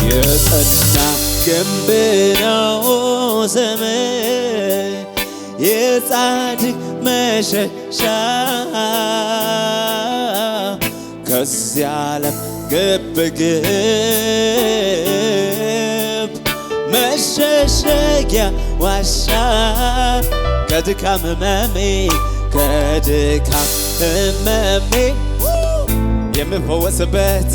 የጸና ግንብ ነው ስምህ የጻድቅ መሸሻ ከዚህ ዓለም ግብግብ መሸሸጊያ ዋሻ ከድካም ህመሜ የምፈወስበት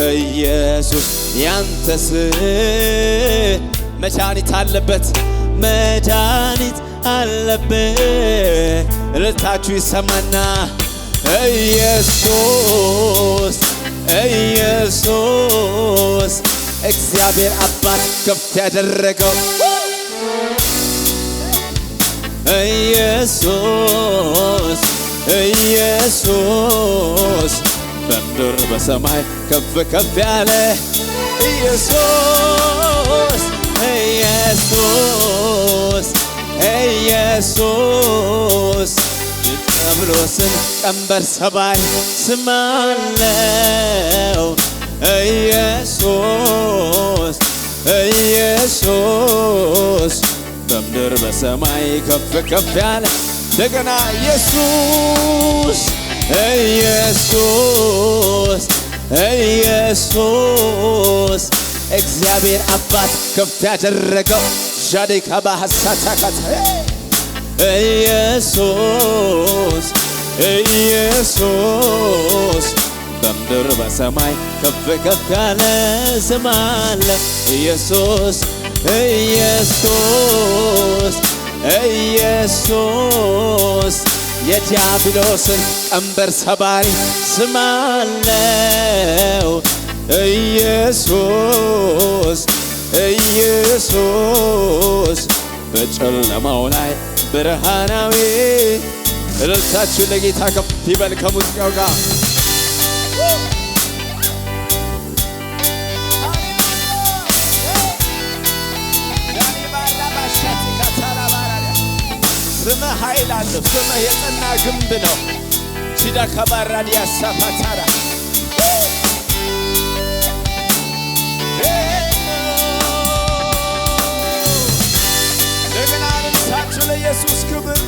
ኢየሱስ ያንተ ስም መድኃኒት አለበት እልልታችሁ ይሰማና ኢየሱስ እግዚአብሔር አባት ከፍ ያደረገው ኢየሱስ በምድር በሰማይ ከፍ ከፍ ያለ ኢየሱስ የዲያብሎስን ቀንበር ሰባሪ ስም አለው ኢየሱስ በምድር በሰማይ ከፍ ከፍ ያለ እንደገና ኢየሱስ እግዚአብሔር አባት ከፍ ያደረገው ጃዴካ ባሐሳታካታ ኢየሱስ በምድር በሰማይ ከፍ ከፍ ያለ ስም አለ ኢየሱስ የዲያብሎስን ቀንበር ሰባሪ ስም አለው ኢየሱስ በጨለማው ላይ ብርሃናዊ እልልታችሁ ለጌታ ከፍ ይበል ከሙዚቃው ጋር ስምህ ኃይል አለው ስምህ የጸና ግንብ ነው ቺዳ ከባራዲ ያሳፋታራ እንደገና እልልታችሁ ለኢየሱስ ክብር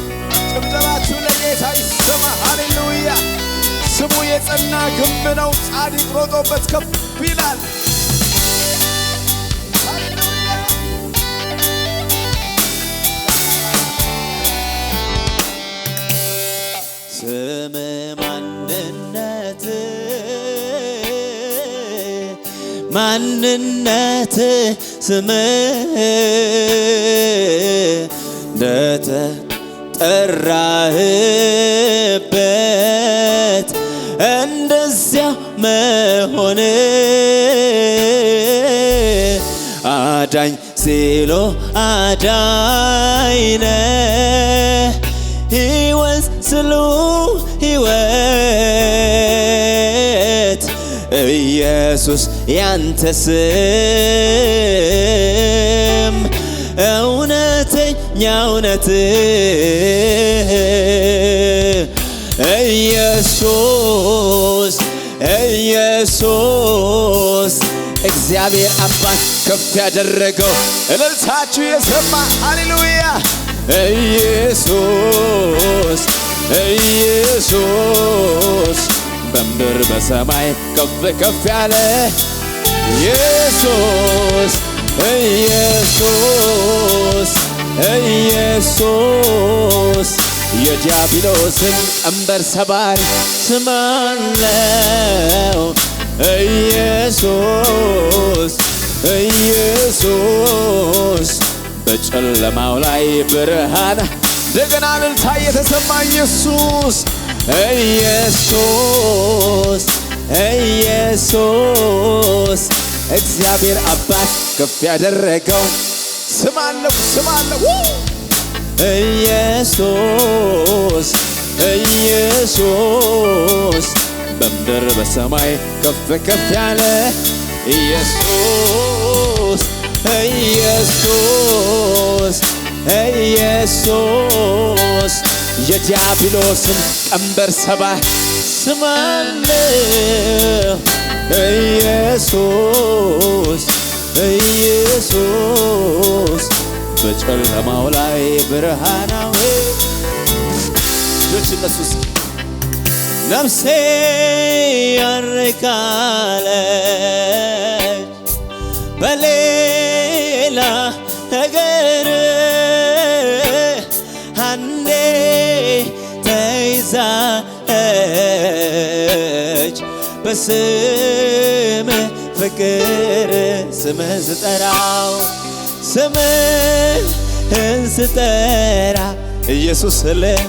ጭብጨባችሁ ለጌታ ይሰማ ሃሌሉያ ስሙ የጸና ግንብ ነው ጻድቅ ሮጦበት ከፍ ይላል ስም ማንነት ስም እንደተጠራህበት እንደዚያ መሆን አዳኝ ሲሎ አዳኝ ነህ ሕይወት ስሉ ሕይወት ኢየሱስ ያንተ ስም እውነተኛ እውነት ኢየሱስ እግዚአብሔር አባት ከፍ ያደረገው እልልታችሁ የሰማ ሃሌሉያ ኢየሱስ በምድር በሰማይ ከፍ ከፍ ያለ ኢየሱስ የዲያብሎስን ቀንበር ሰባሪ ስም አለው ኢየሱስ በጨለማው ላይ ብርሃን እንደገና እልልታ የተሰማ ኢየሱስ እግዚአብሔር አባት ከፍ ያደረገው ስም አለው ኢየሱስ በምድር በሰማይ ከፍ ከፍ ያለ ኢየሱስ የዲያብሎስን ቀንበር ሰባሪ ስም አለው ኢየሱስ ኢየሱስ በጨለማው ላይ ብርሃናዊ ልጅ ኢየሱስ ነፍሴ ያረካለች በሌላ ነገር አንዴ ተይዛለች በስምህ ፍቅር ስምህ ስጠራው ስምህን ስጠራ ኢየሱስ ስልህ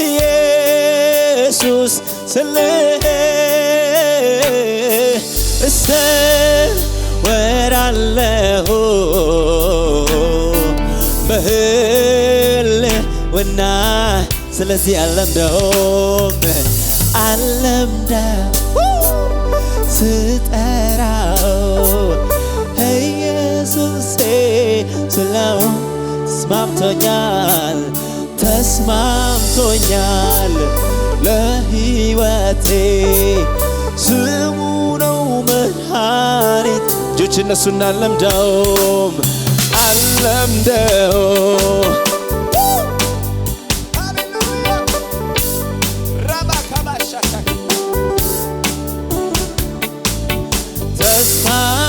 ኢየሱስ ስልህ እሰወራለሁ በህልውና ስለዚህ አለምደው ስጠራው ኢየሱሴ ስለው ተስማምቶኛል ለሕይወቴ ስሙ ነው መድኃኒት እጆች እነሱን አለምደው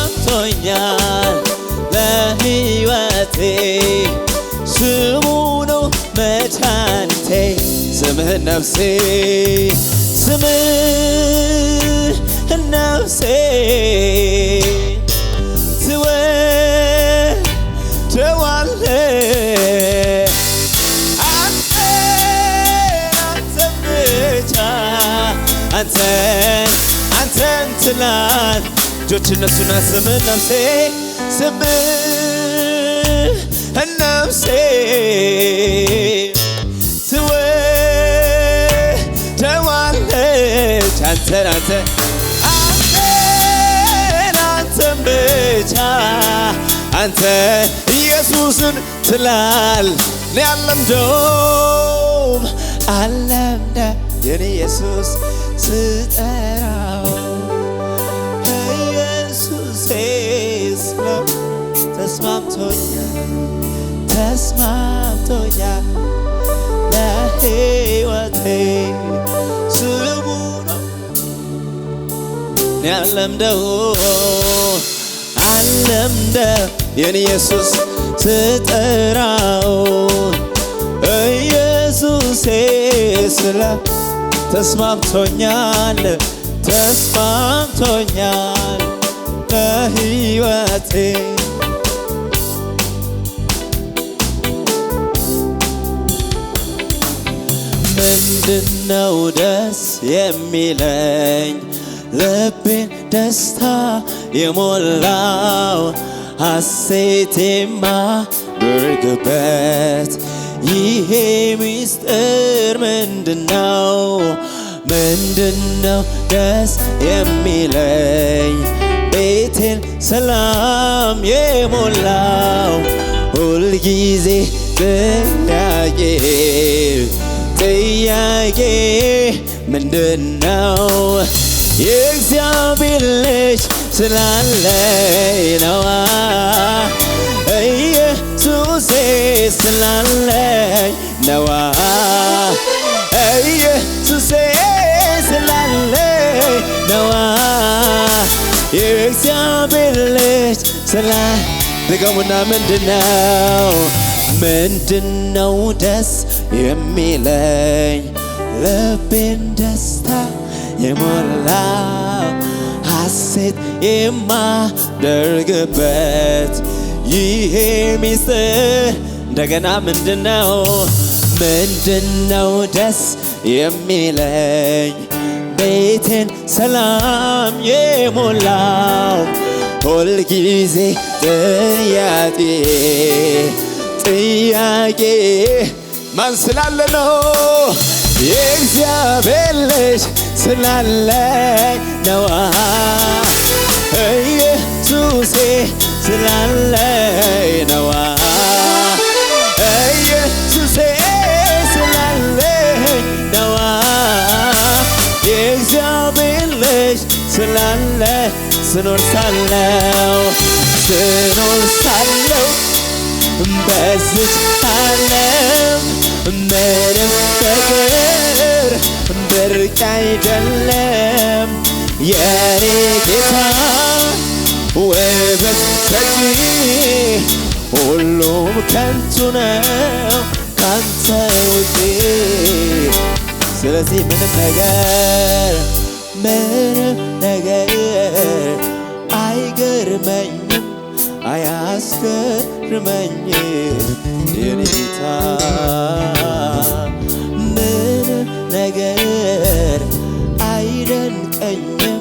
ተስማምቶኛል ለሕይወቴ ስሙ ነው መድኃኒቴ ስምህን ነፍሴ ስምህን ነፍሴ ትወደዋለች አንተን ብቻ አንተን ትላል እጆች እነሱና ስምህን ነፍሴ ስምህን ነፍሴ ትወደዋለች አንተን ብቻ አንተ ኢየሱስን ትላል አለምደ የኔ ኢየሱስ ስጠራው ኢየሱሴ ስለው ተስማምቶኛል ለሕይወቴ ስሙ ነው አለምደው የኔ ኢየሱስ ስጠራው ኢየሱሴ ስለው ተስማምቶኛል ለሕይወቴ ምንድነው ደስ የሚለኝ ልቤን ደስታ የሞላው ሐሴት የማደርግበት ይሄ ምስጢር ምንድነው ደስ የሚለኝ ቤቴን ሰላም የሞላው ሁልጊዜ ጥያቄ ምንድነው የእግዚአብሔር ልጅ ስላለኝ ነዋ ኢየሱሴ ስላለኝ ነዋ ኢየሱሴ ስላለኝ ነዋ የእግዚአብሔር ልጅ ድገሙና ምንድነው ደስ የሚለኝ ልቤን ደስታ የሞላው ሐሴት የማደርግበት ይሄ ምስጢር እንደገና ምንድነው ደስ የሚለኝ ቤቴን ሰላም የሞላው ሁልጊዜ ጥያቄ ማን ስላለ ነው የእግዚአብሔር ልጅ ስላለኝ ነዋ ኢየሱሴ ስላለኝ ነዋ ኢየሱሴ ስላለኝ ስላለ ስኖር ሳለው በዚች ዓለም ምንም ነገር ብርቅ አይደለም። የኔ ጌታ ውበት ሰጪ ሁሉም ከንቱ ነው ካንተ ውጪ። ስለዚህ ምንም ነገር አይገርመኝም አያስገርመኝም የኔ ጌታ። ምንም ነገር አይደንቀኝም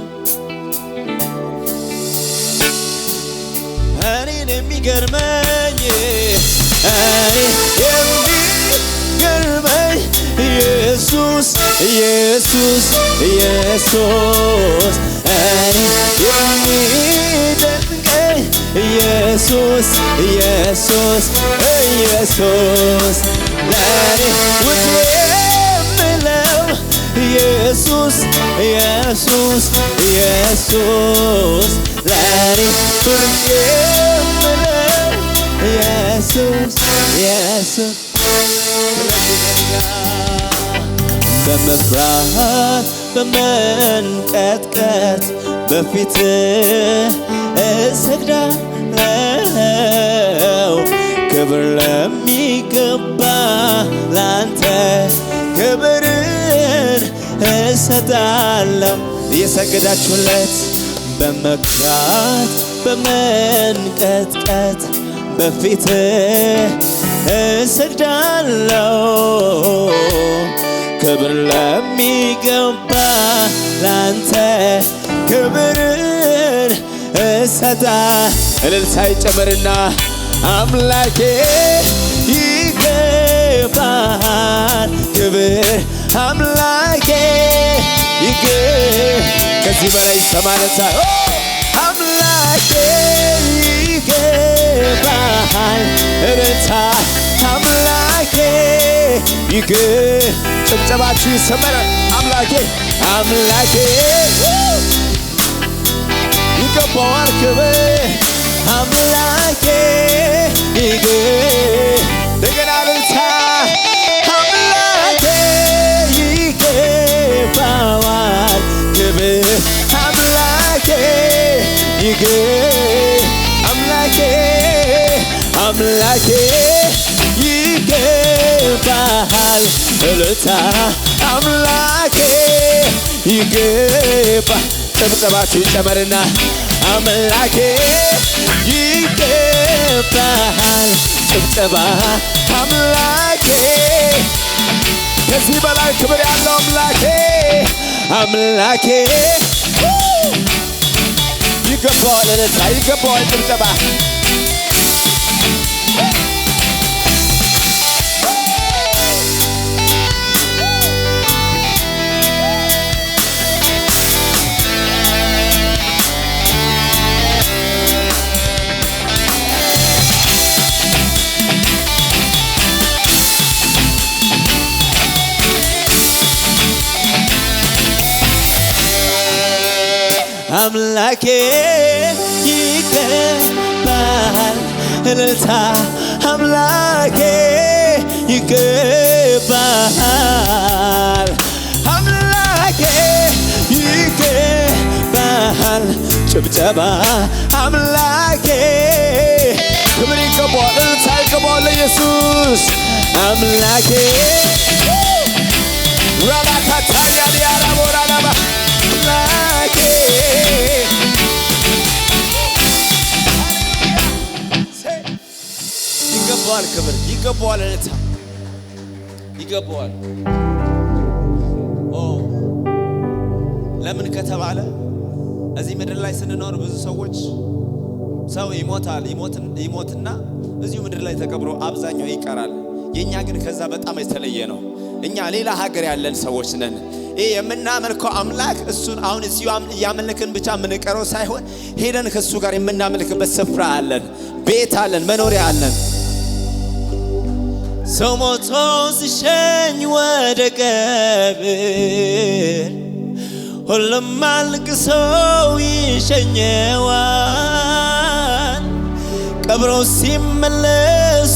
እኔን የሚገርመኝ ኢየሱስ እኔ የሚደንቀኝ ኢየሱስ ለኔ ውድ የምለው ኢየሱስ ለኔ ብርቅ የምለው ኢየሱስ በመፍራት በመንቀጥቀጥ በፊትህ እሰግዳለሁ። ክብር ለሚገባ ላንተ ክብርን እሰጣለሁ። እየሰገዳችሁለት በመፍራት በመንቀጥቀጥ በፊትህ እሰግዳለሁ። ክብር ለሚገባ ላንተ ክብርን እሰጣ። እልልታ ይጨመርና አምላኬ ይገባሃል ክብር አምላኬ ከዚህ በላይ ሰማለታ አምላኬ ይገባሃል እልልታ አምላኬ ጭብጨባችሁ ይሰማል። አምላኬ ይገባዋል ክብር አምላኬ እንደገና እልልታ አምላኬ ይገባዋል ክብር አምላኬ ይገባሃል እልልታ አምላኬ ጭብጨባችሁ ይጨመርና አምላኬ ይገባሃል ጭብጨባ አምላኬ ከዚህ በላይ ክብር ያለው አምላኬ ይገባዋል እልልታ ይገባዋል ጭብጨባ አምላኬ ይገባሃል እልልታ አምላኬ ይገባሃል አምላኬ ይገባሃል ጭብጨባ አምላኬ ክብር ይገባዋል እልልታ ይገባዋል ኢየሱስ አምላኬ ራላካታያ ዲያራቦራላባ አምላኬ ይገባዋል ክብር ይገባዋል እልልታ ይገባዋል። ለምን ከተባለ እዚህ ምድር ላይ ስንኖር ብዙ ሰዎች ሰው ይሞትና እዚሁ ምድር ላይ ተቀብሮ አብዛኛው ይቀራል። የኛ ግን ከዛ በጣም የተለየ ነው። እኛ ሌላ ሀገር ያለን ሰዎች ነን። ይሄ የምናመልከው አምላክ እሱን አሁን እዚሁ እያመለክን ብቻ የምንቀረው ሳይሆን ሄደን ከሱ ጋር የምናመልክበት ስፍራ አለን፣ ቤት አለን፣ መኖሪያ አለን። ሰው ሞቶ ሲሸኝ ወደ ቀብር ሁሉም አልቅሰው ይሸኘዋል። ቀብሮ ሲመለሱ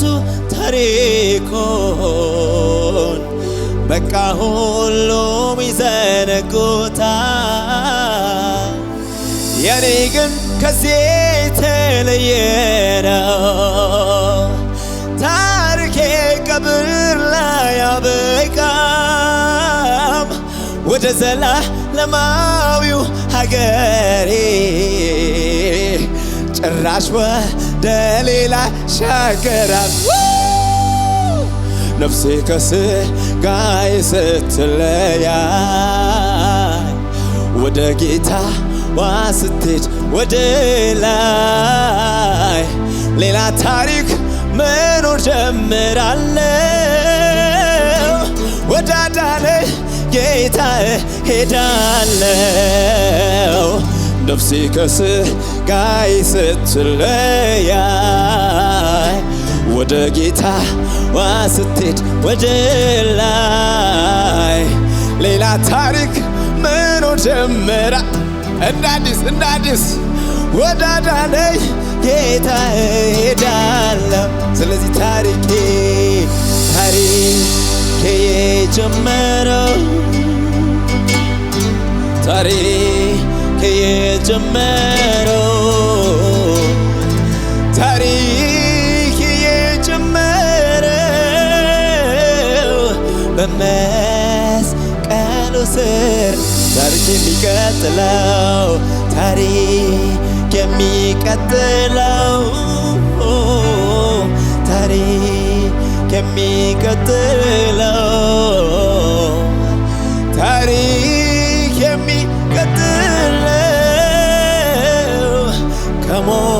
ታሪኮን በቃ ሁሉም ይዘነጉታል። የኔ ግን ከዚህ የተለየ ነው። ታሪኬ ቀብር ላይ አበቃም። ወደ ዘላለማዊው ሀገሬ ጭራሽ ወደ ሌላ ሻገራል። ነፍሴ ከሥጋዬ ስትለያይ ወደ ጌታዋ ስትሄድ ወደ ላይ ሌላ ታሪክ መኖር ጀምራለሁ። ወደ አዳነኝ ጌታ ሄዳለሁ። ነፍሴ ከሥጋዬ ስትለያይ ወደ ጌታዋ ስትሄድ ወደ ላይ ሌላ ታሪክ መኖር ጀምራ እንደ አዲስ ወደ አዳነኝ ጌታ ሄዳለሁ። ስለዚህ ታሪኬ የጀመረው በመስቀሉ ስር ታሪክ የሚቀጥለው ታሪክ የሚቀጥለው ከሞት